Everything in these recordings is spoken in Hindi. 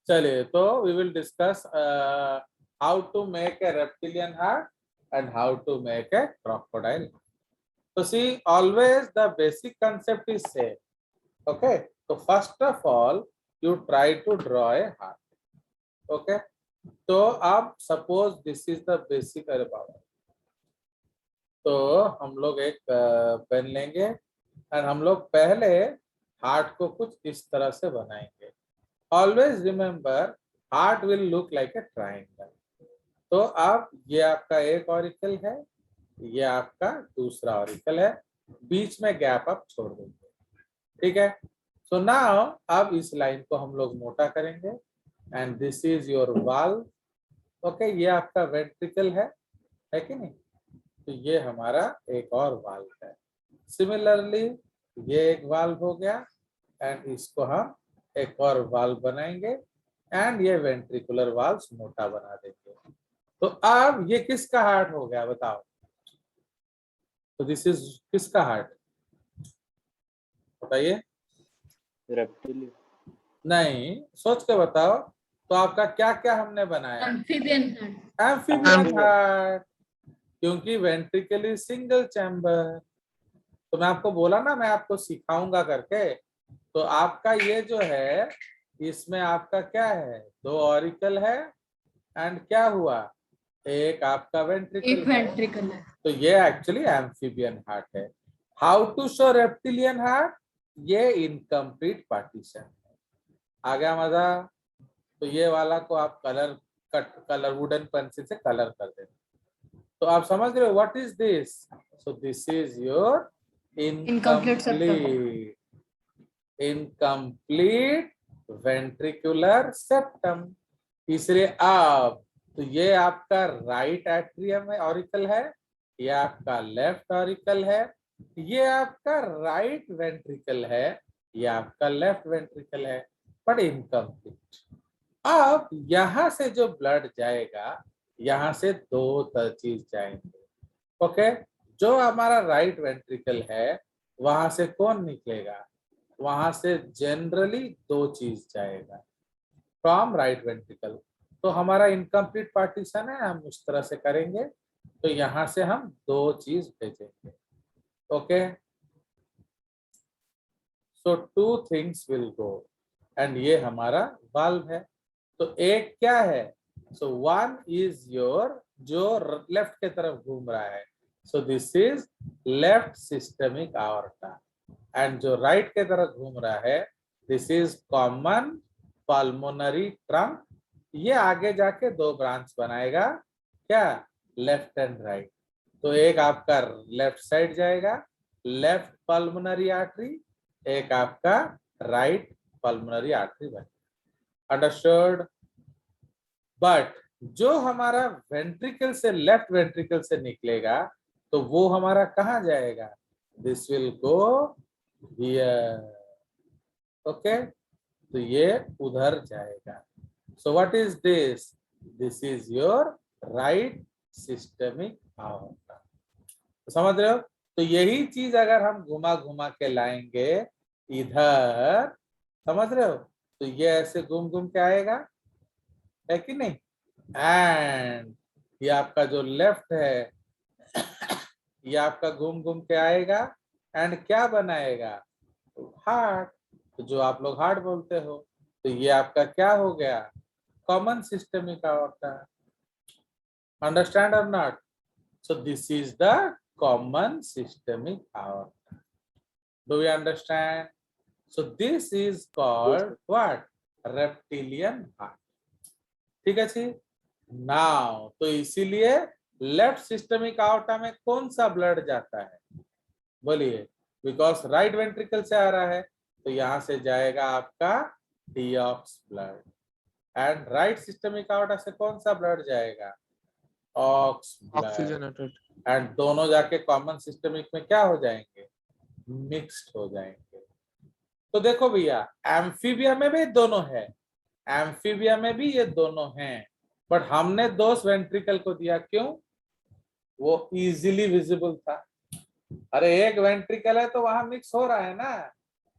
चलिए, तो we will discuss how to make a reptilian heart and how to make a crocodile. So see, always the basic concept is same. Okay, so first of all you try to draw a heart. Okay, तो आप suppose this is the basic, अरे बाबा, तो हम लोग एक पेन लेंगे और हम लोग पहले हार्ट को कुछ इस तरह से बनाएंगे. Always remember, heart will look like a triangle. तो आप, ये आपका एक ऑरिकल है, ये आपका दूसरा ऑरिकल है, बीच में गैप आप छोड़ देंगे. ठीक है. सो नाउ अब इस लाइन को हम लोग मोटा करेंगे and this is your valve. Okay, ये आपका वेंट्रिकल है कि नहीं. तो ये हमारा एक और वाल्व है. सिमिलरली ये एक वाल्व हो गया एंड इसको हम एक और वाल्व बनाएंगे एंड ये वेंट्रिकुलर वाल्व मोटा बना देंगे. तो अब ये किसका हार्ट हो गया बताओ. तो दिस इज किसका हार्ट बताइए. रेप्टिलियन. नहीं, सोच के बताओ. तो आपका क्या क्या हमने बनाया. Amphibian heart. एम्फीबियन हार्ट, क्योंकि वेंट्रिकल इज सिंगल चैम्बर. तो मैं आपको बोला ना, मैं आपको सिखाऊंगा करके. तो आपका ये जो है, इसमें आपका क्या है, दो ऑरिकल है एंड क्या हुआ, एक आपका एक वेंट्रिकल. वेंट्रिकल है. तो ये एक्चुअली एम्फीबियन हार्ट है. How to show reptilian heart, ये इनकम्प्लीट पार्टीशन है. आ गया मजा. तो ये वाला को आप कलर वुडन पेंसिल से कलर कर देना. तो आप समझ रहे हो what is this. So this is your incomplete ventricular septum. तीसरे आप, तो ये आपका राइट एट्रियम है, ऑरिकल है, ये आपका लेफ्ट ऑरिकल है, ये आपका राइट वेंट्रिकल है, ये आपका लेफ्ट वेंट्रिकल है, बट इनकम्प्लीट. अब यहां से जो ब्लड जाएगा, यहां से दो चीज जाएंगे. ओके, जो हमारा राइट वेंट्रिकल है वहां से कौन निकलेगा, वहां से जनरली दो चीज जाएगा फ्रॉम राइट वेंट्रिकल. तो हमारा इनकम्प्लीट पार्टीशन है, हम उस तरह से करेंगे. तो यहां से हम दो चीज भेजेंगे. Okay, so two things will go and ये हमारा वाल्व है. तो एक क्या है, सो वन इज योर, जो लेफ्ट के तरफ घूम रहा है, सो this is left systemic aorta. And जो राइट के तरफ घूम रहा है, this is common pulmonary trunk. ये आगे जाके दो ब्रांच बनाएगा, क्या, लेफ्ट एंड राइट. तो एक आपका लेफ्ट साइड जाएगा, लेफ्ट पल्मोनरी आर्टरी, एक आपका राइट पल्मोनरी आर्टरी बनेगा. अंडरस्टूड. बट जो हमारा वेंट्रिकल से, लेफ्ट वेंट्रिकल से निकलेगा, तो वो हमारा कहाँ जाएगा, this will go here. Okay, तो ये उधर जाएगा. So what is this, this is your right systemic aorta. समझ रहे हो. तो यही चीज अगर हम घुमा घुमा के लाएंगे इधर, समझ रहे हो, तो ये ऐसे घूम घूम के आएगा, है कि नहीं. एंड ये आपका जो लेफ्ट है, ये आपका घूम घूम के आएगा एंड क्या बनाएगा, हार्ट. तो जो आप लोग हार्ट बोलते हो, तो ये आपका क्या हो गया, कॉमन सिस्टमिक आवर्टा. अंडरस्टैंड और not. So this is the common systemic aorta. Do you understand. So this is called what, reptilian heart. ठीक है जी. नाउ तो इसीलिए लेफ्ट सिस्टमिक आवर्टा में कौन सा ब्लड जाता है, बोलिए. बिकॉज राइट वेंट्रिकल से आ रहा है, तो यहां से जाएगा आपका deox blood. And right systemic aorta से कौन सा ब्लड जाएगा, ऑक्स ब्लड. एंड दोनों जाके कॉमन सिस्टमिक में क्या हो जाएंगे, मिक्स्ड हो जाएंगे. तो देखो भैया, एम्फीबिया में भी दोनों है, एम्फीबिया में भी ये दोनों हैं, बट हमने दोष वेंट्रिकल को दिया, क्यों, वो इजीली विजिबल था. अरे एक वेंट्रिकल है तो वहां मिक्स हो रहा है ना,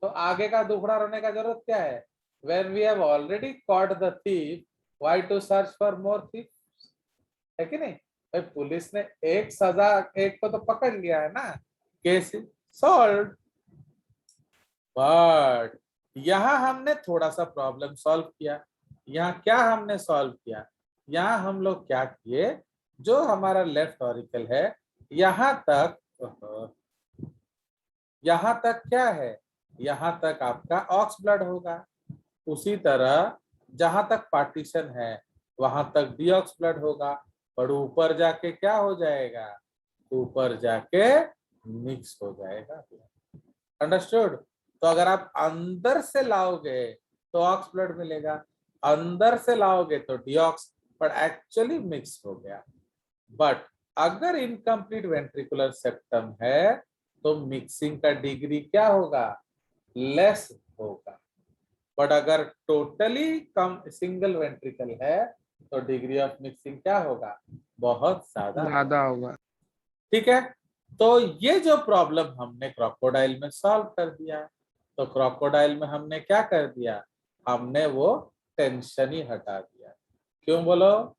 तो आगे का दुखड़ा रहने का जरूरत क्या है, when we have already caught the thief, why to search for more thief? है कि नहीं भाई, पुलिस ने एक सजा, एक को तो पकड़ लिया है ना, केस सॉल्व। बट यहाँ हमने थोड़ा सा प्रॉब्लम सॉल्व किया। यहाँ क्या हमने सॉल्व किया, यहाँ हम लोग क्या किए, जो हमारा लेफ्ट ऑरिकल है यहाँ तक, यहाँ तक क्या है, यहाँ तक आपका ऑक्स ब्लड होगा। उसी तरह जहां तक पार्टीशन है वहां तक डीऑक्स ब्लड होगा, पर ऊपर जाके क्या हो जाएगा, ऊपर जाके मिक्स हो जाएगा। अंडरस्टूड? तो अगर आप अंदर से लाओगे तो ऑक्स ब्लड मिलेगा, अंदर से लाओगे तो डीऑक्स, पर एक्चुअली मिक्स हो गया। बट अगर इनकम्प्लीट वेंट्रिकुलर सेप्टम है तो मिक्सिंग का डिग्री क्या होगा, लेस होगा। बट अगर टोटली कम सिंगल वेंट्रिकल है तो डिग्री ऑफ मिक्सिंग क्या होगा, बहुत ज्यादा होगा। ठीक है। तो ये जो प्रॉब्लम हमने क्रोकोडाइल में सॉल्व कर दिया, तो क्रोकोडाइल में हमने क्या कर दिया, हमने वो टेंशन ही हटा दिया। क्यों बोलो,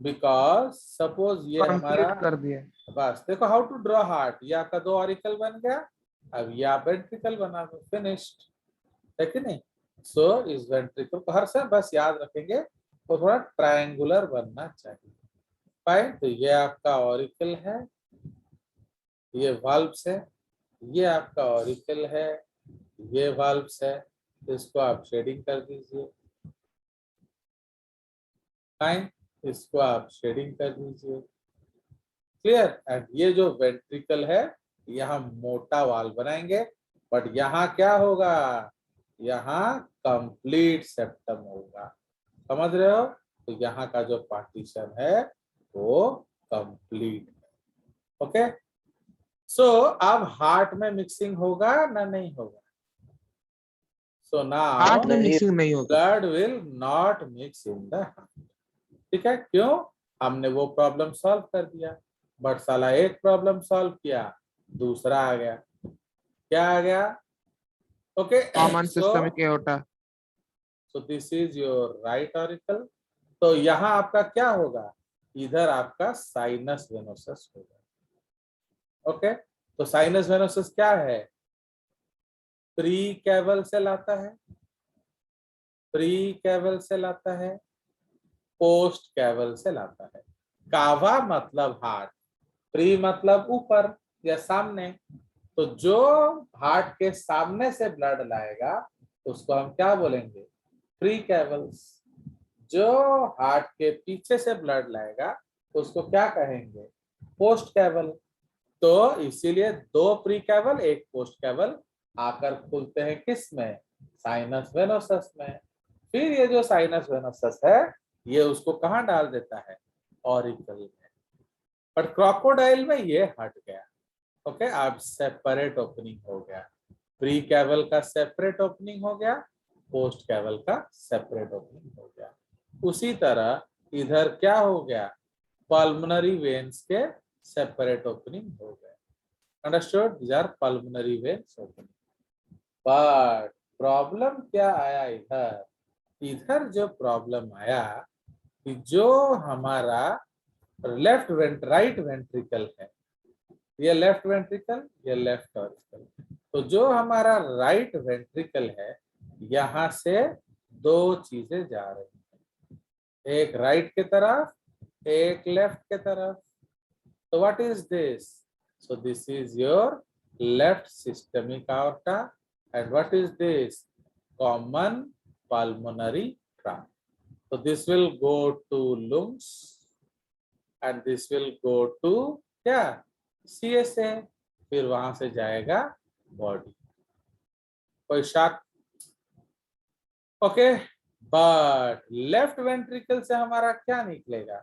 बिकॉज सपोज ये हमारा कंप्लीट कर दिया। बस देखो हाउ टू ड्रॉ हार्ट, ये आपका 2 ऑरिकल बन गया, अब ये आप वेंट्रिकल बना दो, फिनिश्ड, है कि नहीं। सो इस वेंट्रिकल को हर समय बस याद रखेंगे वो थोड़ा ट्रायंगुलर बनना चाहिए। फाइन, तो ये आपका ऑरिकल है, ये वाल्व्स है, ये आपका ऑरिकल है, ये वाल्व्स है, तो इसको आप शेडिंग कर दीजिए। फाइन, इसको आप शेडिंग कर दीजिए, क्लियर। एंड ये जो वेंट्रिकल है यहाँ मोटा वाल्व बनाएंगे, बट यहाँ क्या होगा, यहाँ कंप्लीट सेप्टम होगा, समझ रहे हो। तो यहाँ का जो पार्टीशन है वो कंप्लीट है। ओके, सो अब हार्ट में मिक्सिंग होगा ना नहीं होगा, सो हार्ट में नाउ मिक्सिंग नहीं होगा। Blood will not mix in the heart, ठीक है। क्यों, हमने वो प्रॉब्लम सॉल्व कर दिया, बट साला एक प्रॉब्लम सॉल्व किया दूसरा आ गया, क्या आ गया, okay. Common systemic aorta. So this is your right auricle. तो यहाँ आपका क्या होगा, इधर आपका साइनस वेनोसस होगा। ओके, तो साइनस वेनोसस क्या है, प्री कैवल से लाता है, प्री कैवल से लाता है, पोस्ट कैवल से लाता है। कावा मतलब हार्ट, प्री मतलब ऊपर या सामने, तो जो हार्ट के सामने से ब्लड लाएगा उसको हम क्या बोलेंगे, प्री कैवल्स। जो हार्ट के पीछे से ब्लड लाएगा उसको क्या कहेंगे, पोस्ट कैवल। तो इसीलिए 2 प्री कैवल 1 पोस्ट कैवल आकर खुलते हैं किस में, साइनस वेनोसस में। फिर ये जो साइनस वेनोसस है ये उसको कहाँ डाल देता है, ऑरिकल में। पर क्रोकोडाइल में ये हट गया। ओके, अब सेपरेट ओपनिंग हो गया, प्री कैवल का सेपरेट ओपनिंग हो गया, पोस्ट कैवल का सेपरेट ओपनिंग हो गया। उसी तरह इधर क्या हो गया, पल्मोनरी वेन्स के सेपरेट ओपनिंग हो गए। Understood, these are pulmonary veins opening. But problem क्या आया इधर, इधर जो प्रॉब्लम आया कि जो हमारा राइट वेंट्रिकल है, ये लेफ्ट वेंट्रिकल, ये लेफ्ट ऑरिकल, तो जो हमारा राइट वेंट्रिकल है यहाँ से 2 चीजें जा रही हैं, एक राइट के तरफ, एक लेफ्ट के तरफ। तो what is this, so this is your left systemic aorta, and what is this, common pulmonary trunk. So this will go to lungs and this will go to क्या, CSA, फिर वहां से जाएगा बॉडी। कोई शक, ओके। बट लेफ्ट वेंट्रिकल से हमारा क्या निकलेगा,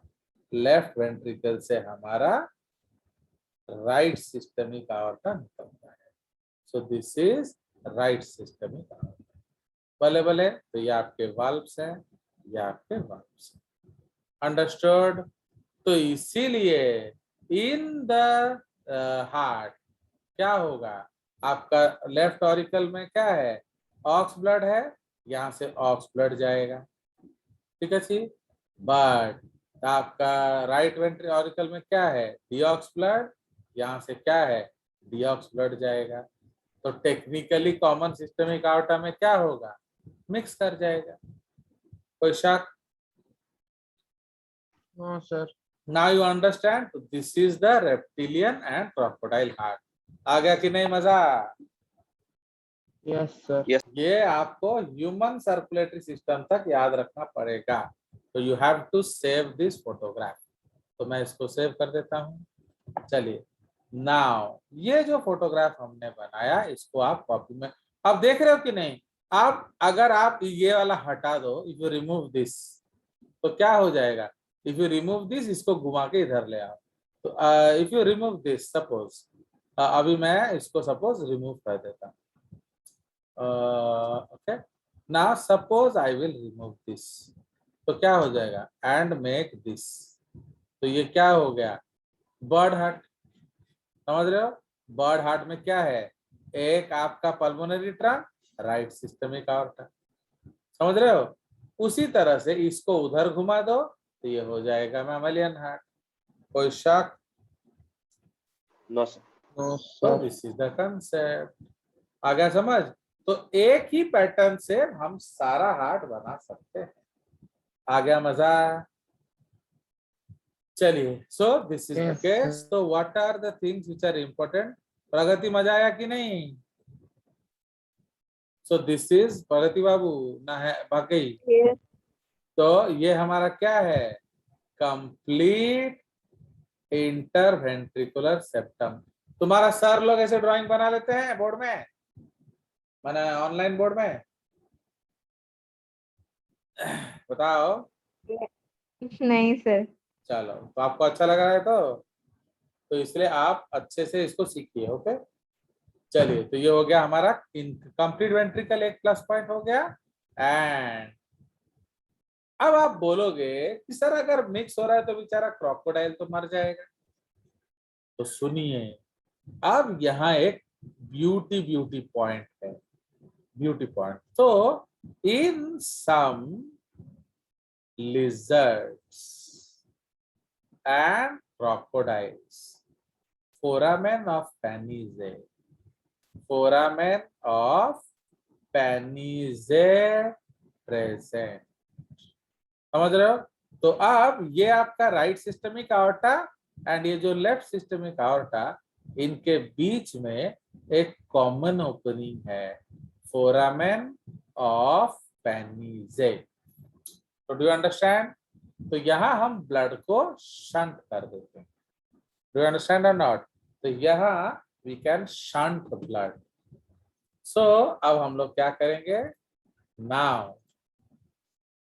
लेफ्ट वेंट्रिकल से हमारा राइट सिस्टमिक aorta निकलता है। सो this is right systemic aorta। भले भले, तो ये आपके वाल्व्स हैं, ये आपके वाल्व्स हैं। अंडरस्टूड। तो इसीलिए इन द हार्ट क्या होगा, आपका लेफ्ट ऑरिकल में क्या है, ऑक्स ब्लड है, यहाँ से ऑक्स ब्लड जाएगा, ठीक है जी। बट आपका राइट वेंट्रिकल में क्या है, डीऑक्स ब्लड, यहाँ से क्या है, डीऑक्स ब्लड जाएगा। तो टेक्निकली कॉमन सिस्टमिक आउटा में क्या होगा, मिक्स कर जाएगा। कोई शक? हाँ sir. Now you understand, this is the reptilian and crocodile heart. आ गया कि नहीं मजा? Yes sir. Yes. ये आपको ह्यूमन सर्कुलेटरी सिस्टम तक याद रखना पड़ेगा। तो you have to save this photograph. तो मैं इसको सेव कर देता हूँ। चलिए, नाउ ये जो फोटोग्राफ हमने बनाया इसको आप कॉपी में, अब देख रहे हो कि नहीं? आप अगर आप ये वाला हटा दो, इफ यू रिमूव दिस, तो क्या हो जाएगा? इफ यू रिमूव दिस, इसको घुमा के इधर ले आओ। तो if you remove this, suppose अभी मैं इसको सपोज रिमूव कर देता हूँ। Okay, now suppose I will remove this, तो क्या हो जाएगा, एंड मेक दिस, तो ये क्या हो गया, बर्ड हार्ट। समझ रहे हो? बर्ड हार्ट में क्या है, एक आपका pulmonary trunk, right systemic aorta. समझ रहे हो? उसी तरह से इसको उधर घुमा दो तो ये हो जाएगा मैमलियन हार्ट। कोई शक? No, sir. नो तो sir. This is the concept. आ गया समझ? तो एक ही पैटर्न से हम सारा हार्ट बना सकते हैं। आ गया मजा? चलिए, so this is the Yes, case. sir. तो what are the things which are important? Pragati, मजा आया कि नहीं? सो दिस इज प्रगति बाबू ना है बाकी। Yes. तो ये हमारा क्या है, कंप्लीट इंटरवेंट्रिकुलर सेप्टम। तुम्हारा सर लोग ऐसे ड्राइंग बना लेते हैं बोर्ड में, माने ऑनलाइन बोर्ड में? बताओ। नहीं सर। चलो, तो आपको अच्छा लग रहा है तो इसलिए आप अच्छे से इसको सीखिए। ओके, चलिए, तो ये हो गया हमारा कंप्लीट वेंट्रिकल, एक प्लस पॉइंट हो गया। एंड अब आप बोलोगे कि सर अगर मिक्स हो रहा है तो बेचारा क्रोकोडाइल तो मर जाएगा। तो सुनिए, अब यहाँ एक ब्यूटी पॉइंट है, ब्यूटी पॉइंट। तो इन सम lizards and crocodiles, foramen of Panize, foramen of Panize present। समझ रहे हो? तो अब ये आपका राइट सिस्टमिक आवर्टा एंड ये जो लेफ्ट सिस्टमिक आवर्टा, इनके बीच में एक कॉमन ओपनिंग है, फोरामेन ऑफ पेनिजे। तो डू यू अंडरस्टैंड? तो यहाँ हम ब्लड को शंट कर देते हैं। डू यू अंडरस्टैंड और नॉट? तो यहाँ वी कैन शंट ब्लड। सो अब हम लोग क्या करेंगे, नाउ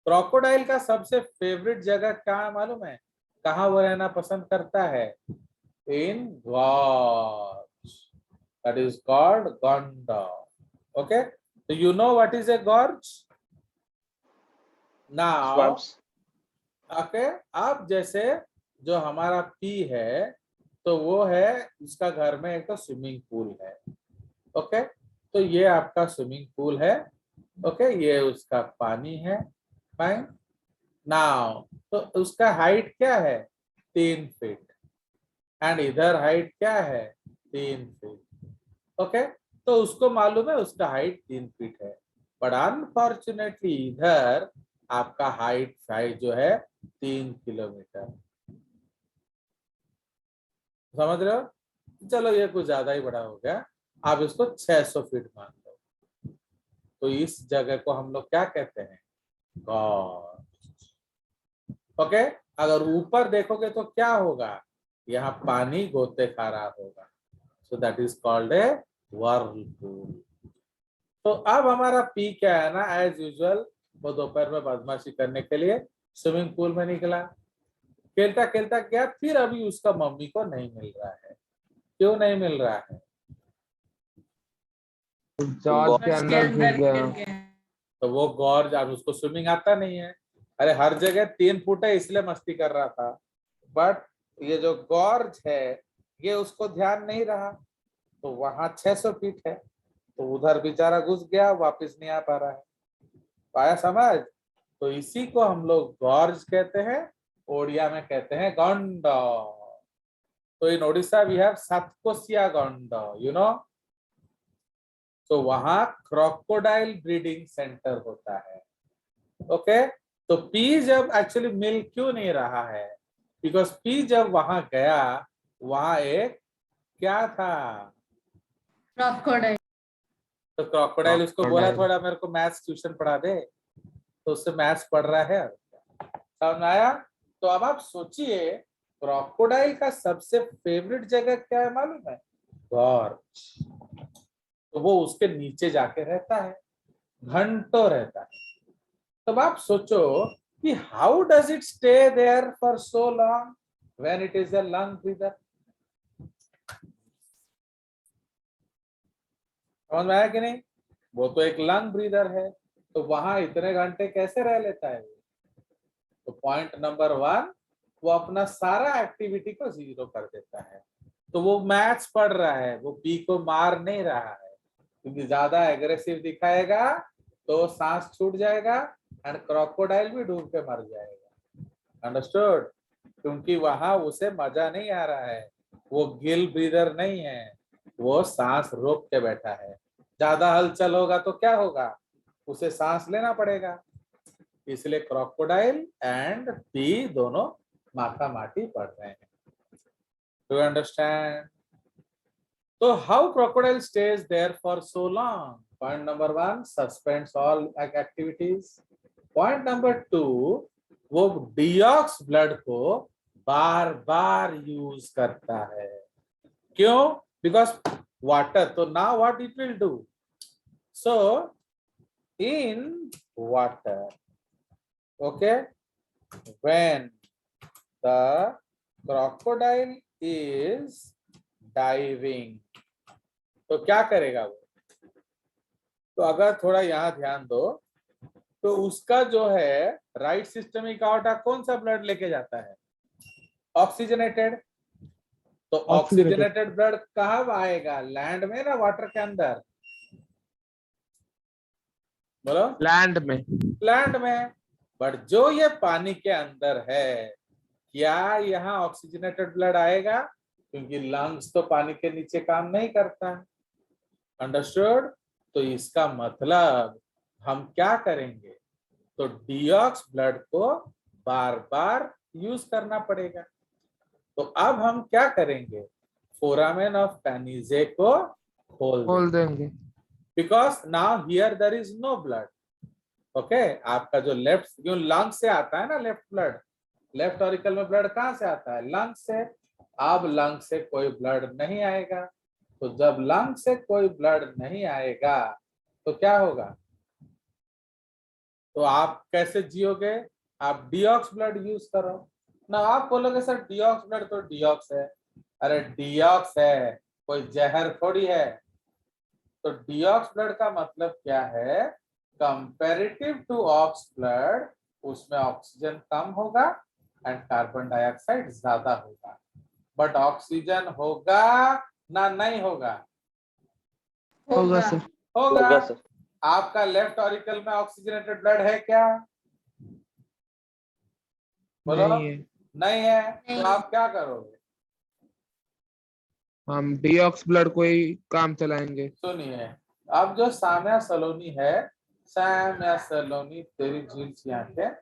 क्रोकोडाइल का सबसे फेवरेट जगह कहाँ मालूम है, कहाँ वो रहना पसंद करता है? In gorge, that is called गोंडा। ओके, तो you know what is a gorge now? Swamps. Okay, अब जैसे जो हमारा पी है, तो वो है, उसका घर में एक तो स्विमिंग पूल है। ओके, तो ये आपका स्विमिंग पूल है। ओके, ये उसका पानी है। फाइन। नाउ तो उसका हाइट क्या है, 3 फीट, एंड इधर हाइट क्या है, 3 फीट। ओके, तो उसको मालूम है उसका हाइट 3 फीट है, बट अनफॉर्चुनेटली इधर आपका हाइट जो है 3 किलोमीटर। समझ रहे हो? चलो ये कुछ ज्यादा ही बड़ा हो गया, आप इसको 600 फीट मान लो। तो इस जगह को हम लोग क्या कहते हैं, गॉर्ज। ओके, अगर ऊपर देखोगे तो क्या होगा, यहाँ पानी गोते खा रहा होगा, so that is called a Whirlpool. तो अब हमारा पी क्या है ना, एज यूजुअल वो दोपहर में बदमाशी करने के लिए स्विमिंग पूल में निकला, खेलता खेलता गया, फिर अभी उसका मम्मी को नहीं मिल रहा है। क्यों नहीं मिल रहा है? जॉर्ज के अंदर घुस गया। तो वो गॉर्ज, अब उसको स्विमिंग आता नहीं है, अरे हर जगह 3 फुट है इसलिए मस्ती कर रहा था, बट ये जो गॉर्ज है ये उसको ध्यान नहीं रहा, तो वहां 600 फीट है, तो उधर बेचारा घुस गया, वापस नहीं आ पा रहा है। आया समझ? तो इसी को हम लोग गॉर्ज कहते हैं, ओडिया में कहते हैं गंड। तो in Odisha we have Satkosia गंड, यू नो। तो वहां क्रोकोडाइल ब्रीडिंग सेंटर होता है। ओके, तो पी जब एक्चुअली मिल क्यों नहीं रहा है, बिकॉज पी जब वहां गया, वहां एक क्या था, crocodile. तो क्रोकोडाइल उसको बोला Crocodile. थोड़ा मेरे को मैथ्स ट्यूशन पढ़ा दे, तो उससे मैथ्स पढ़ रहा है। समझ में आया? तो अब आप सोचिए, क्रोकोडाइल का सबसे फेवरेट जगह क्या है मालूम है? गॉर्ज। तो वो उसके नीचे जाके रहता है, घंटों रहता है। तब आप सोचो कि how does it stay there for so long when it is a lung breather. समझ में आया कि नहीं? वो तो एक लंग ब्रीदर है, तो वहां इतने घंटे कैसे रह लेता है? तो पॉइंट नंबर 1, वो अपना सारा एक्टिविटी को जीरो कर देता है। तो वो मैथ्स पढ़ रहा है, वो पी को मार नहीं रहा है, क्योंकि ज्यादा एग्रेसिव दिखाएगा तो सांस छूट जाएगा एंड क्रोकोडाइल भी डूब के मर जाएगा। अंडरस्टूड? क्योंकि वहां उसे मजा नहीं आ रहा है, वो गिल ब्रीदर नहीं है, वो सांस रोक के बैठा है। ज्यादा हलचल होगा तो क्या होगा, उसे सांस लेना पड़ेगा। इसलिए क्रोकोडाइल एंड पी दोनों माथा माटी पड़ रहे हैं। Do you understand? So how crocodile stays there for so long? Point number 1, suspends all activities. Point number 2, वो डिऑक्स ब्लड को बार बार यूज करता है। क्यों? Because water. तो now what it will do, so in water, okay, when the crocodile is diving, तो क्या करेगा वो? तो अगर थोड़ा यहाँ ध्यान दो, तो उसका जो है राइट सिस्टमिक आउटा कौन सा ब्लड लेके जाता है? ऑक्सीजनेटेड। तो ऑक्सीजनेटेड ब्लड कहाँ आएगा? लैंड में ना वाटर के अंदर? बोलो। लैंड में। लैंड में। बट जो ये पानी के अंदर है, क्या यहाँ ऑक्सीजनेटेड ब्लड आएगा? क्योंकि लंग्स तो पानी के नीचे काम नहीं करता। अंडरस्टूड? तो इसका मतलब हम क्या करेंगे, तो डिऑक्स ब्लड को बार बार यूज करना पड़ेगा। तो अब हम क्या करेंगे, फोरामेन ऑफ पैनिजे को खोल देंगे। Because now here there is no blood. Okay, आपका जो लेफ्ट, क्यों लंग से आता है ना लेफ्ट ब्लड, लेफ्ट ऑरिकल में ब्लड कहाँ से आता है? लंग से। अब लंग से कोई ब्लड नहीं आएगा, तो जब लंग से कोई ब्लड नहीं आएगा तो क्या होगा? तो आप कैसे जियोगे? आप डिऑक्स ब्लड यूज करो ना। आप बोलोगे सर डिऑक्स ब्लड तो डिऑक्स है। अरे डिऑक्स है, कोई जहर थोड़ी है। तो डिऑक्स ब्लड का मतलब क्या है? कंपैरेटिव टू ऑक्स ब्लड, उसमें ऑक्सीजन कम होगा एंड कार्बन डाइऑक्साइड ज्यादा होगा। बट ऑक्सीजन होगा ना नहीं होगा? होगा सर। होगा। होगा सर। आपका लेफ्ट ऑरिकल में ऑक्सीजनेटेड ब्लड है क्या? बोलो। नहीं है। नहीं है। नहीं। तो आप क्या करोगे? हम डिऑक्स ब्लड को ही काम चलाएंगे। सुनिए, अब जो साम्या सलोनी है, साम्या सलोनी तेरी झील सी आंखें,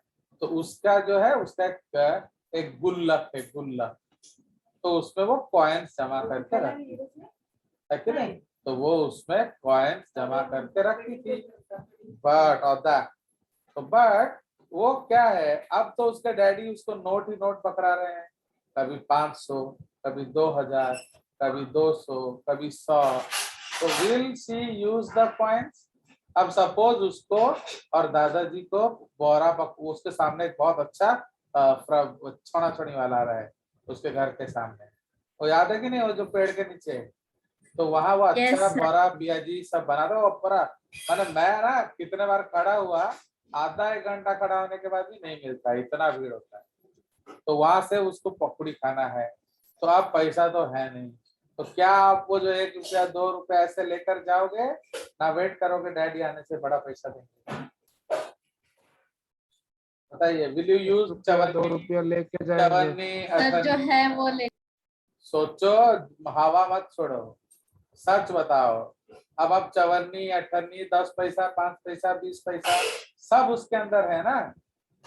तो उसका जो है, उसका एक गुल्लक है, गुल्लक। तो उसमें वो कॉइन्स जमा करके रखती है कि नहीं? तो वो उसमें कॉइन्स जमा करके रखती थी। बट ऑफ दैट, तो बट वो क्या है, अब तो उसके डैडी उसको नोट ही नोट पकड़ा रहे हैं, कभी 500, कभी 2000, कभी 200, कभी 100। तो will she use the coins? अब सपोज उसको और दादाजी को बोरा उसके सामने एक बहुत अच्छा छोड़ा छोड़ी वाला आ रहा है उसके घर के सामने, वो याद है कि नहीं, वो जो पेड़ के नीचे, तो वहां वो अच्छा Yes, sir. बड़ा बियाजी सब बना दो पूरा। मैंने मैं ना कितने बार खड़ा हुआ, आधा एक घंटा खड़ा होने के बाद भी नहीं मिलता, इतना भीड़ होता है। तो वहां से उसको पकौड़ी खाना है, तो आप पैसा तो है नहीं, तो क्या आप वो जो 1 रुपया 2 रुपया ऐसे लेकर जाओगे ना, वेट करोगे डैडी आने से बड़ा पैसा देंगे? बताइए, विल यू यूज 2 चवन्नी, रुपया लेके जाएंगे। चवन्नी, सर जो अठन्नी? है वो ले। सोचो, हवा मत छोड़ो, सच बताओ। अब आप चवन्नी, अठन्नी, 10 पैसा, 5 पैसा, 20 पैसा सब उसके अंदर है ना।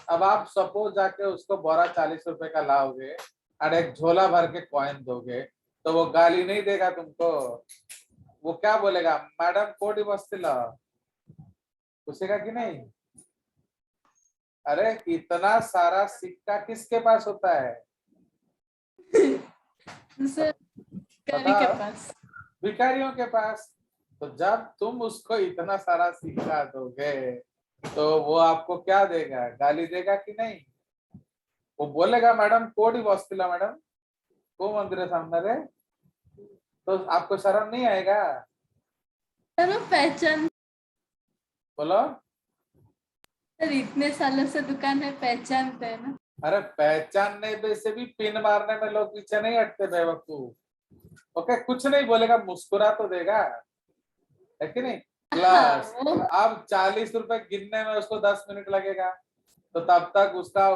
अब आप सपोज जाके उसको बोरा 40 रुपए का लाओगे और एक झोला भर के कॉइन दोगे, तो वो गाली नहीं देगा तुमको? वो क्या बोलेगा, मैडम कोडी बस्तिला, पूछेगा कि नहीं? अरे इतना सारा सिक्का किसके पास होता है? सर कवि के पास। भिखारियों के पास। तो जब तुम उसको इतना सारा सिक्का दोगे तो वो आपको क्या देगा, गाली देगा कि नहीं? वो बोलेगा मैडम कोडी बस्तिला मैडम, को मंदिर सामने रे, तो आपको शर्म नहीं आएगा? सर वो पहचान, बोलो। सर इतने सालों से दुकान है, पहचानते हैं ना। अरे पहचानने में से भी पिन मारने में लोग पीछे नहीं हटते बेवकूफ। ओके, कुछ नहीं बोलेगा, मुस्कुरा तो देगा, है कि नहीं? प्लस अब 40 रुपए गिनने में उसको 10 मिनट लगेगा, तो तब तक उसका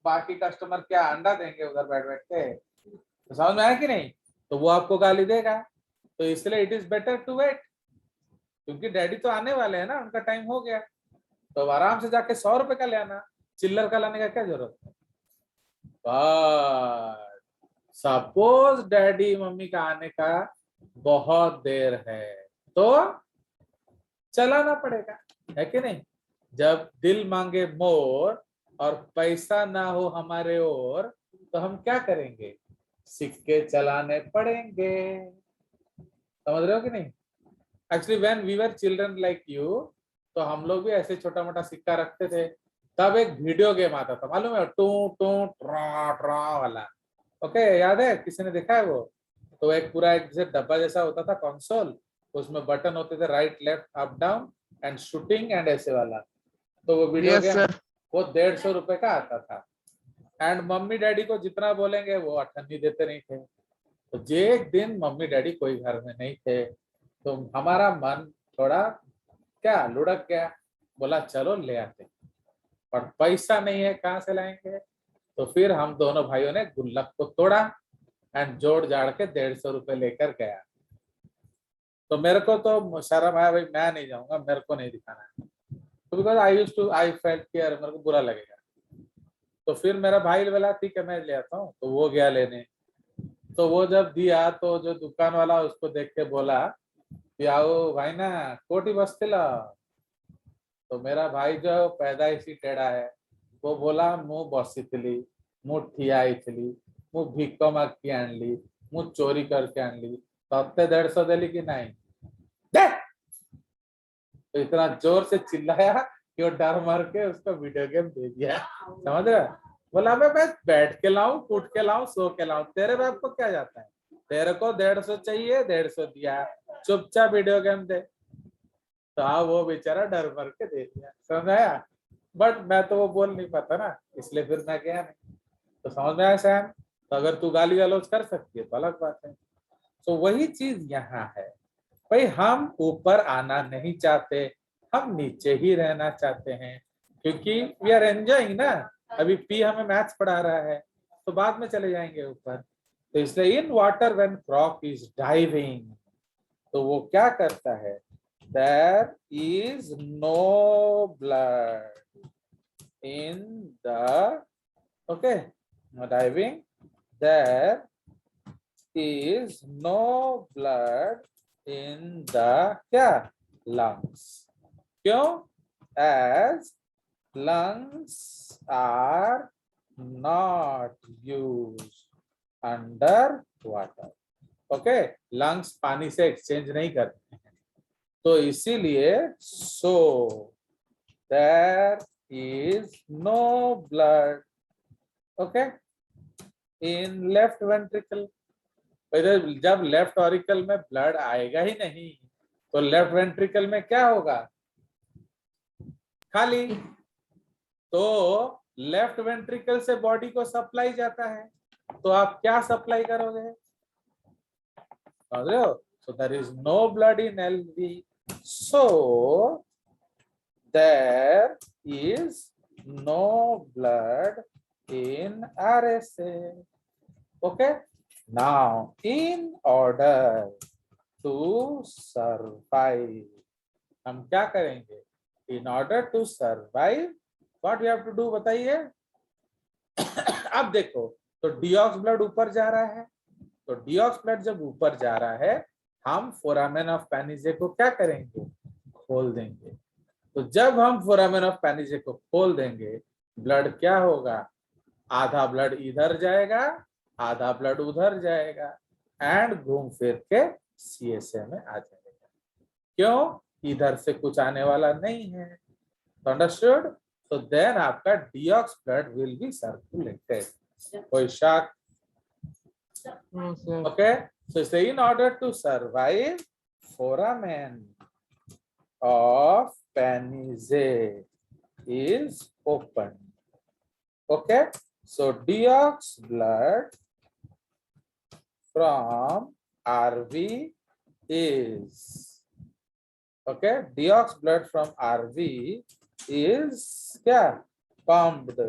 बाकी कस्टमर क्या अंडा देंगे उधर बैठ बैठ के? तो समझ में आया कि नहीं? तो वो आपको गाली देगा। तो इसलिए it is better to wait, क्योंकि डैडी तो आने वाले हैं ना, उनका टाइम हो गया। तो आराम से जाके 100 रुपए का ले आना, चिल्लर का लाने का क्या जरूरत है? सपोज डैडी मम्मी का आने का बहुत देर है तो चलाना पड़ेगा, है कि नहीं? जब दिल मांगे मोर और पैसा ना हो हमारे ओर, तो हम क्या करेंगे? सिक्के चलाने पड़ेंगे। समझ रहे हो कि नहीं? Actually when we were children like you, तो हम लोग भी ऐसे छोटा मोटा सिक्का रखते थे। तब एक वीडियो गेम आता था, मालूम है, टू टू ट्रा ट्रा वाला। ओके, याद है? किसी ने देखा है वो? तो एक पूरा एक जैसे डब्बा जैसा होता था कंसोल, उसमें बटन होते थे right left up down and shooting and ऐसे वाला। तो वो वीडियो यस गेम सर। वो 150 रुपए का आता था। एंड मम्मी डैडी को जितना बोलेंगे वो अठन्नी देते नहीं थे। तो जे एक दिन मम्मी डैडी कोई घर में नहीं थे, तो हमारा मन थोड़ा क्या लुढ़क गया, बोला चलो ले आते, और पैसा नहीं है, कहाँ से लाएंगे? तो फिर हम दोनों भाइयों ने गुल्लक को तोड़ा एंड जोड़ जाड़ के 150 रुपए लेकर गया। तो मेरे को तो शर्म आया, भाई मैं नहीं जाऊंगा, मेरे को नहीं दिखाना है, तो बिकॉज आई फेल्ट कि यार मेरे को बुरा लगेगा। तो फिर मेरा भाई बोला ठीक है मैं ले आता हूँ, तो वो गया लेने। तो वो जब दिया तो जो दुकान वाला उसको देख के बोला कि आओ भाई ना कोटी बस्तिला। तो मेरा भाई जो पैदाइशी टेढ़ा है, वो बोला मु बसितली, मु ठिया मु भिक्क मागी आणली, मु चोरी करके आणली, तत्ते 150 देली कि नहीं दे। तो इतना जोर से चिल्लाया कि वो डर मर के उसको वीडियो गेम दे दिया। समझ रहे? बोला मैं बैठ के लाऊं, कूट के लाऊं, सो के लाऊं, तेरे बाप को क्या जाता है? तेरे को 150 चाहिए, 150 दिया, चुपचाप वीडियो गेम दे। तो हाँ, वो बेचारा डर मर के दे दिया। समझ आया? बट मैं तो वो बोल नहीं पाता ना, इसलिए फिर मैं गया नहीं। तो समझ में आया सैम? तो अगर तू गाली गलौज कर सकती है तो अलग बात है। तो वही चीज यहाँ है भाई, हम ऊपर आना नहीं चाहते, हम नीचे ही रहना चाहते हैं, क्योंकि वी आर एंजॉइंग ना। अभी पी हमें मैथ्स पढ़ा रहा है, तो बाद में चले जाएंगे ऊपर। तो इसलिए in water when frog is diving, तो वो क्या करता है? There is no blood in the, okay, diving. There is no blood in the क्या lungs. क्यों? As lungs are not used under water. Okay, lungs पानी से एक्सचेंज नहीं करते हैं, तो इसीलिए so there is no blood, okay, in left ventricle. जब लेफ्ट ऑरिकल में ब्लड आएगा ही नहीं, तो लेफ्ट वेंट्रिकल में क्या होगा? खाली। तो लेफ्ट वेंट्रिकल से बॉडी को सप्लाई जाता है, तो आप क्या सप्लाई करोगे? समझ रहे हो? So there is no blood in LV, so there is no blood in RSA. Okay. Now, in order to survive, हम क्या करेंगे? In order to survive, what we have to do बताइए? अब देखो, तो डीऑक्स ब्लड ऊपर जा रहा है, तो डीऑक्स ब्लड जब ऊपर जा रहा है, हम फोरामेन ऑफ पेनिजे को क्या करेंगे? खोल देंगे। तो जब हम फोरामेन ऑफ पेनिजे को खोल देंगे, ब्लड क्या होगा? आधा ब्लड इधर जाएगा, आधा ब्लड उधर जाएगा, एंड घूम फिर के सीएसए में आ जाएगा। क्यों? इधर से कुछ आने वाला नहीं है। अंडरस्टूड? तो देन आपका deox blood will be circulated. कोई शक? हाँ sir. Okay, so say in order to survive, foramen of Panizze is open. Okay, so deox blood from RV is, okay, deox blood from RV is क्या? Pumped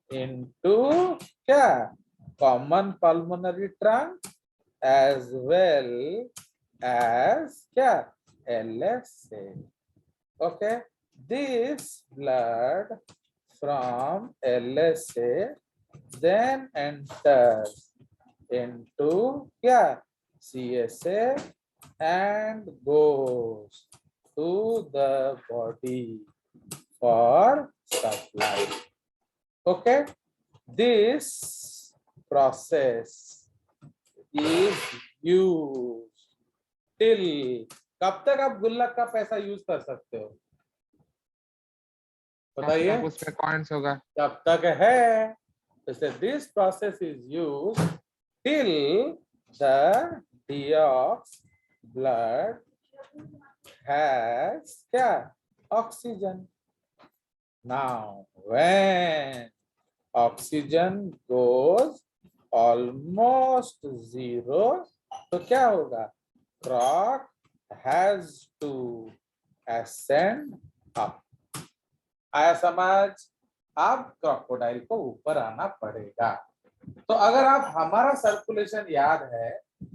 into क्या? Common pulmonary trunk as well as क्या? LSA. Okay, this blood from LSA then enters into क्या? CSA and goes to the body for supply. Okay, this process is used till, कब तक आप गुल्लक का पैसा यूज कर सकते हो? बताइए। उसमें कॉइन्स होगा। कब तक है? This process is used till the deox blood has क्या? Oxygen. Now, when oxygen goes almost zero, तो क्या होगा? Croc has to ascend up. आया समझ? अब क्रोकोडाइल को ऊपर आना पड़ेगा। तो अगर आप हमारा सर्कुलेशन याद है,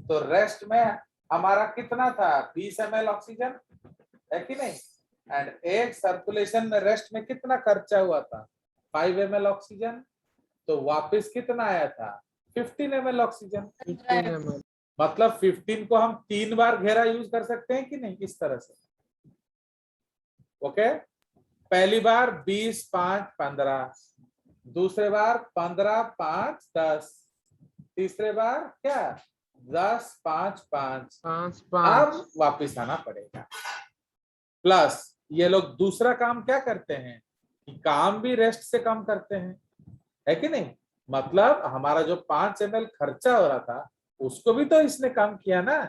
तो रेस्ट में हमारा कितना था? 20 ml ऑक्सीजन है कि नहीं? एंड एक सर्कुलेशन में रेस्ट में कितना खर्चा हुआ था? 5 ml ऑक्सीजन। तो वापस कितना आया था? 15 ml ऑक्सीजन। 15 ml। मतलब 15 को हम 3 बार घेरा यूज कर सकते हैं कि नहीं? इस तरह से। ओके, पहली बार 20, 5, 15, दूसरे बार 15, 5, 10, तीसरे बार क्या? 10, 5, 5, 5। अब वापिस आना पड़ेगा। प्लस ये लोग दूसरा काम क्या करते हैं कि काम भी रेस्ट से कम करते हैं, है कि नहीं? मतलब हमारा जो 5 ml खर्चा हो रहा था, उसको भी तो इसने कम किया ना,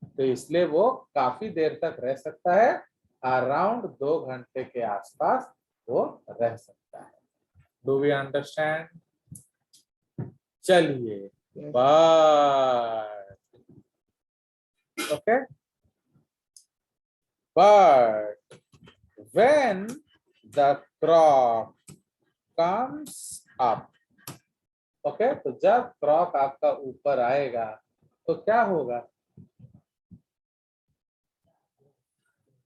तो इसलिए वो काफी देर तक रह सकता है। अराउंड 2 घंटे के आसपास वो रह सकता है। Do we understand? चलिए, but okay, but when the croc comes up, okay, तो जब क्रॉक आपका ऊपर आएगा तो क्या होगा?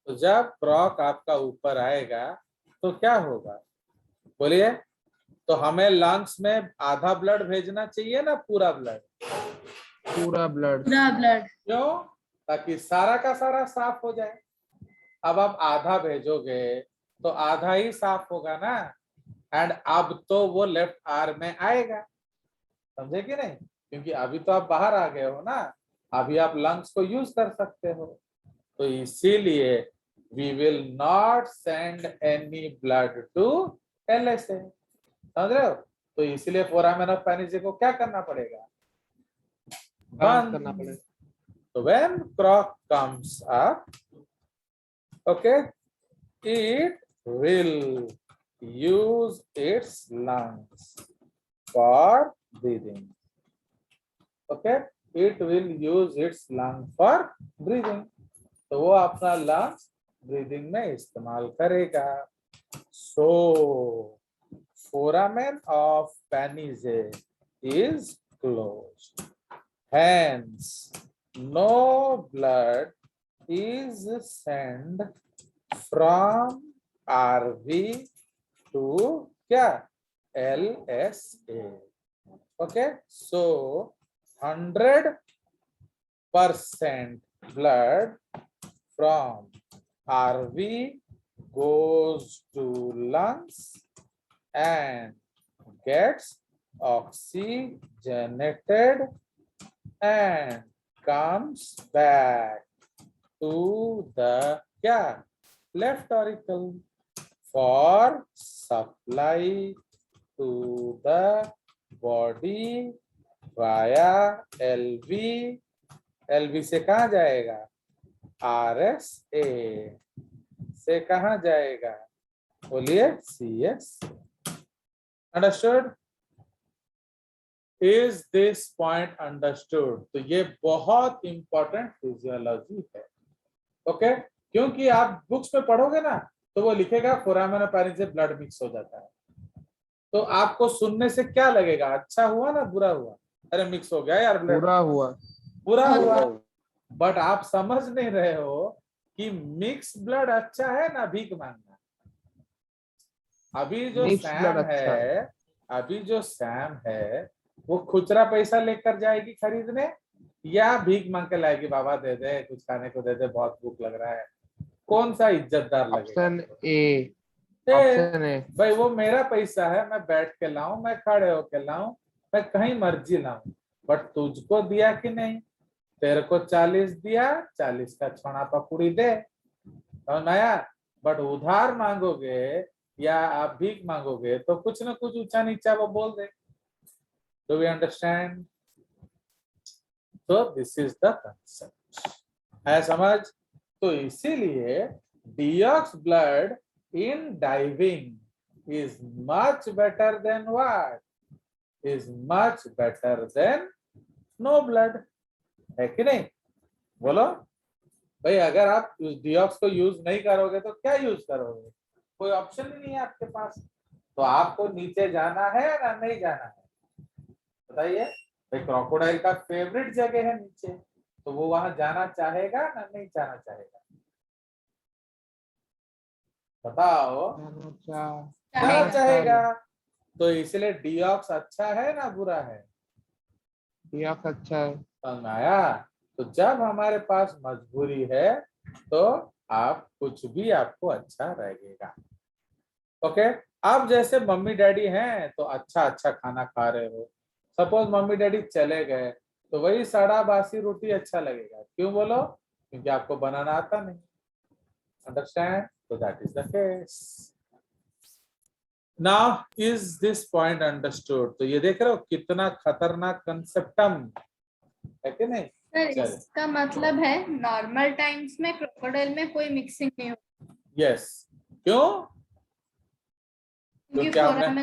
तो जब क्रॉक आपका ऊपर आएगा तो क्या होगा? बोलिए। तो हमें लंग्स में आधा ब्लड भेजना चाहिए ना पूरा ब्लड? पूरा ब्लड। पूरा ब्लड। क्यों? ताकि सारा का सारा साफ हो जाए। अब आप आधा भेजोगे तो आधा ही साफ होगा ना, एंड अब तो वो लेफ्ट आर्म में आएगा। समझे कि नहीं? क्योंकि अभी तो आप बाहर आ गए हो ना, अभी आप लंग्स को यूज कर सकते हो। तो इसीलिए we will not send any blood to LSA. समझ रहे हो? तो इसीलिए फोरामेन ऑफ पेनिजे को क्या करना पड़ेगा? बंद करना पड़ेगा। So when croc comes up, okay, it will use its lungs for breathing. Okay, it will use its lung for breathing. तो वो अपना लंग्स ब्रीदिंग में इस्तेमाल करेगा। सो foramen of Panizze is closed. Hence, no blood is sent from RV to क्या LSA. Okay, so 100% blood from RV goes to lungs and gets oxygenated and comes back to the क्या left auricle for supply to the body via LV. LV से कहाँ जाएगा? RSA से कहाँ जाएगा? बोलिए CS. Understood? Is this point understood? तो ये बहुत इंपॉर्टेंट फिजियोलॉजी है. ओके, क्योंकि आप बुक्स में पढ़ोगे ना तो वो लिखेगा फोरामेन पैनिस से ब्लड मिक्स हो जाता है. तो आपको सुनने से क्या लगेगा? अच्छा हुआ ना बुरा हुआ? अरे मिक्स हो गया यार ब्लड. बुरा हुआ. बट आप समझ नहीं रहे हो कि मिक्स ब्लड अच्छा है ना भीख मांगना. अभी जो सैम है वो खुचरा पैसा लेकर जाएगी खरीदने या भीख मांग के लाएगी? बाबा दे दे, कुछ खाने को दे दे, बहुत भूख लग रहा है. कौन सा इज्जतदार लगेगा? Option A. भाई वो मेरा पैसा है, मैं बैठ के लाऊं, मैं खड़े होके लाऊं, मैं कहीं मर्जी लाऊं, बट तुझको दिया कि नहीं? तेरे को 40 दिया, 40 का छोना पकड़ी दे नया. बट उधार मांगोगे या आप भीख मांगोगे तो कुछ ना कुछ ऊंचा नीचा वो बोल दे. Do we understand? तो दिस इज द कंसेप्ट. है समझ? तो इसीलिए deox blood in diving is much better than what? Is much better than no blood. है कि नहीं? बोलो भाई. अगर आप डिऑक्स को यूज नहीं करोगे तो क्या यूज करोगे? कोई ऑप्शन ही नहीं है आपके पास. तो आपको नीचे जाना है ना नहीं जाना है? बताइए भाई. क्रोकोडाइल का फेवरेट जगह है नीचे, तो वो वहां जाना चाहेगा ना नहीं जाना चाहेगा? बताओ. जाना चाहेगा. तो इसलिए डिऑक्स अच्छा है ना बुरा है? डिऑक्स अच्छा है. समझ आया? तो जब हमारे पास मजबूरी है तो आप कुछ भी आपको अच्छा लगेगा. ओके. आप जैसे मम्मी डैडी हैं तो अच्छा अच्छा खाना खा रहे हो. सपोज मम्मी डैडी चले गए तो वही सड़ा बासी रोटी अच्छा लगेगा. क्यों बोलो? क्योंकि आपको बनाना आता नहीं. अंडरस्टैंड? तो that is the case. Now is this point understood? तो ये देख रहे हो कितना खतरनाक कंसेप्टम है कि नहीं? सर इसका मतलब है नॉर्मल टाइम्स में क्रोकोडाइल में कोई मिक्सिंग नहीं होती. यस. क्यों? क्योंकि आपने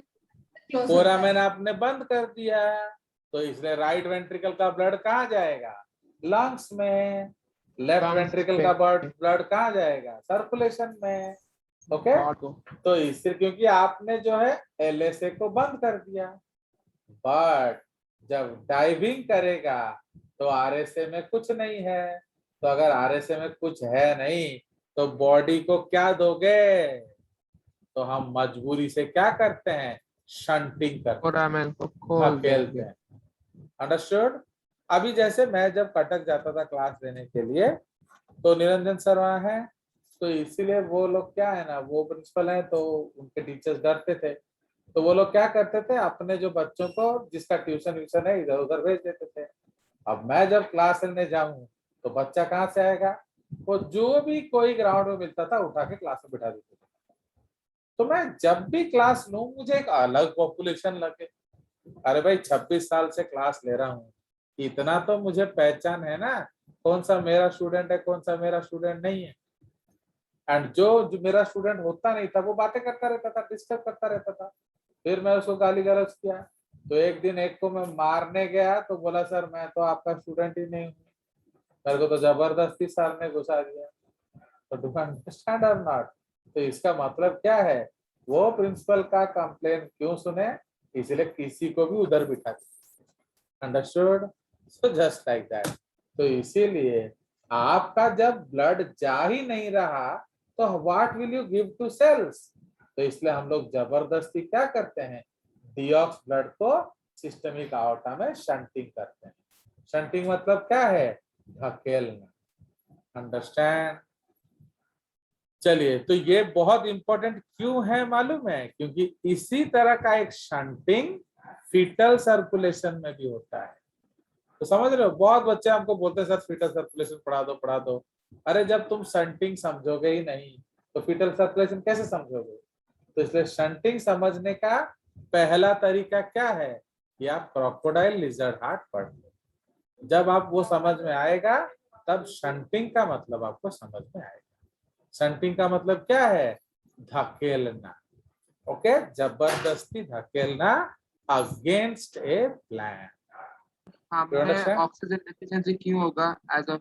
फोरामेन आपने बंद कर दिया. तो इसलिए राइट वेंट्रिकल का ब्लड कहाँ जाएगा? लंग्स में. लेफ्ट वेंट्रिकल का ब्लड कहाँ जाएगा? सर्कुलेशन में. ओके. तो इससे क्योंकि आपने जो है LSA को बंद कर दिया. बट जब डाइविंग करेगा तो RSA में कुछ नहीं है. तो अगर RSA में कुछ है नहीं तो बॉडी को क्या दोगे? तो हम मजबूरी से क्या करते हैं? शंटिंग करते हैं. अंडरस्टूड? अभी जैसे मैं जब कटक जाता था क्लास देने के लिए तो निरंजन सर वहाँ है, तो इसीलिए वो लोग क्या है ना, वो प्रिंसिपल है तो उनके टीचर्स डरते थे. तो वो लोग क्या करते थे? अपने जो बच्चों को जिसका ट्यूशन है इधर उधर भेज देते थे. अब मैं जब क्लास लेने जाऊं तो बच्चा कहाँ से आएगा? वो जो भी कोई ग्राउंड में मिलता था उठा के क्लास में बिठा देते थे. तो मैं जब भी क्लास लूं मुझे एक अलग पॉपुलेशन लगे. अरे भाई 26 साल से क्लास ले रहा हूँ, इतना तो मुझे पहचान है ना कौन सा मेरा स्टूडेंट है कौन सा मेरा स्टूडेंट नहीं है. एंड जो मेरा स्टूडेंट होता नहीं था वो बातें करता रहता था, डिस्टर्ब करता रहता था. फिर मैं उसको गाली गलौज किया. तो एक दिन एक को मैं मारने गया तो बोला सर मैं तो आपका स्टूडेंट ही नहीं हूँ. मेरे को तो जबरदस्ती सर ने घुसा दिया. तो डू अंडरस्टैंड और नॉट? तो इसका मतलब क्या है? वो प्रिंसिपल का कंप्लेन क्यों सुने, इसलिए किसी को भी उधर बिठा दिया। Understood? So just like that. तो इसीलिए आपका जब ब्लड जा ही नहीं रहा तो what will you give to cells? तो इसलिए हम लोग जबरदस्ती क्या करते हैं, डिऑक्स ब्लड को सिस्टमिक आवर्टा में शंटिंग करते हैं। शंटिंग मतलब क्या है, धकेलना। अंडरस्टैंड? चलिए, तो ये बहुत इंपॉर्टेंट क्यों है मालूम है, क्योंकि इसी तरह का एक शंटिंग फीटल सर्कुलेशन में भी होता है। तो समझ रहे हो, बहुत बच्चे हमको बोलते हैं सर फीटल सर्कुलेशन पढ़ा दो। अरे जब तुम शंटिंग समझोगे ही नहीं तो फीटल सर्कुलेशन कैसे समझोगे? तो इसलिए शंटिंग समझने का पहला तरीका क्या है कि आप क्रोकोडाइल लिजर्ड हार्ट पढ़ लो। जब आप वो समझ में आएगा तब शंटिंग का मतलब आपको समझ में आएगा। शंटिंग का मतलब क्या है, धकेलना। ओके, जबरदस्ती धकेलना अगेंस्ट ए प्लान। हमें ऑक्सीजन डेफिशिएंसी क्यों होगा एज अ